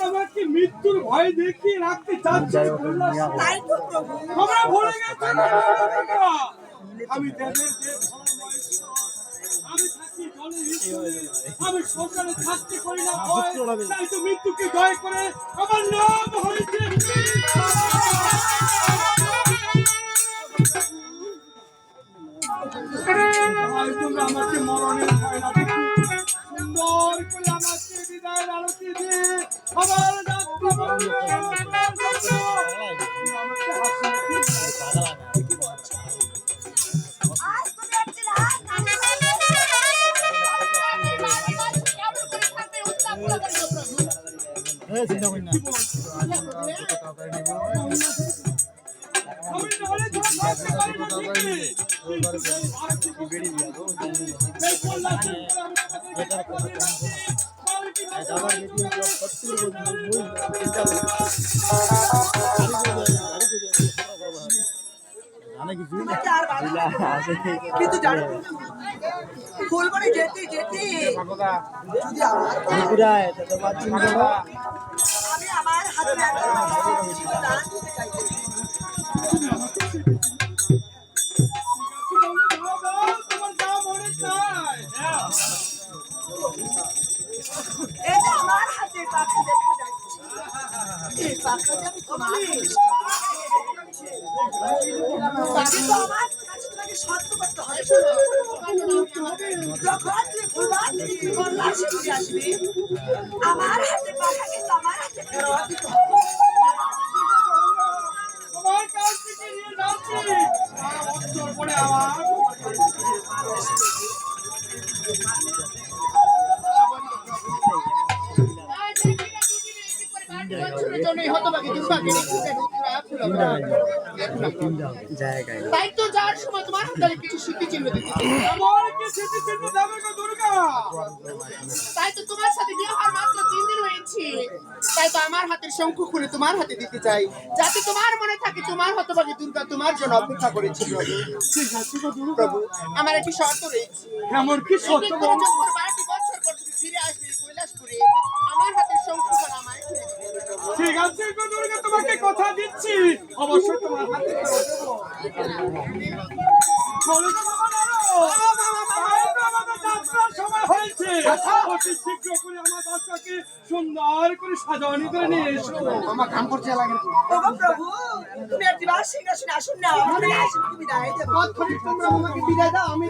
আমাকে মৃত্যুর ভয় দেখিয়ে রাখতে চাচ্ছে, ভুলে গেছে আমি দেবের যে আমি সকালে থাকতে পারি না, তাই তো মৃত্যুকে জয় করে আমার নাম হয়েছে। তোমরা আমাকে মরণের ভয় না দেখি সুন্দর করে আমাকে বিদায়ের আলোতে দিয়ে আমার কিন্তু জানো ফুলবাড়ি যেতে যেতে যদি আমি আমার হাতে দান দিতে চাইছি। এই যে আমার হাতে পাখা দেখা যাচ্ছে, এই পাখাটা আমি তোমার সত্য করতে হবে। যখন তুই ফুলবাড়ি থেকে কল্যাণী ঘুরে আসবি, আমার হাতে পাখা কিন্তু আমার হাতে ফেরত দিতে হবে। তোমার কাছ থেকে নিয়ে যাচ্ছি পরে আমার তাই তো যাওয়ার সময় তোমার হাতে কিছু স্মৃতি চিহ্ন দিতে তাই তো তোমার সাথে বিয়ে হওয়ার মাত্র 3 দিন হয়েছে, তাই তো আমার হাতের শঙ্খ খুলে তোমার হাতে দিতে চাই, যাতে তোমার মনে থাকে তোমার হতভাগী দুর্গা তোমার জন্য অপেক্ষা করেছে। প্রভু আমার একটি শর্ত রয়েছে। এমন কি শর্ত? 12 বছর পর তুমি ফিরে আসবে কৈলাসপুরে, আমার হাতের শঙ্খ আমায় খুলে দিবে। ঠিক আছে গো দুর্গা, তোমাকে কথা দিচ্ছি অবশ্যই তোমার হাতে সময় হয়েছে। অতি শীঘ্র করে আমার বাচ্চাকে সুন্দর করে সাজানি করে নিয়ে এসো। আমার কাম করতে লাগে। প্রভু তুমি একবার সিংহাসনে আসুন না, আমি বিদায় দেব। তোমরা আমাকে বিদায় দাও, আমি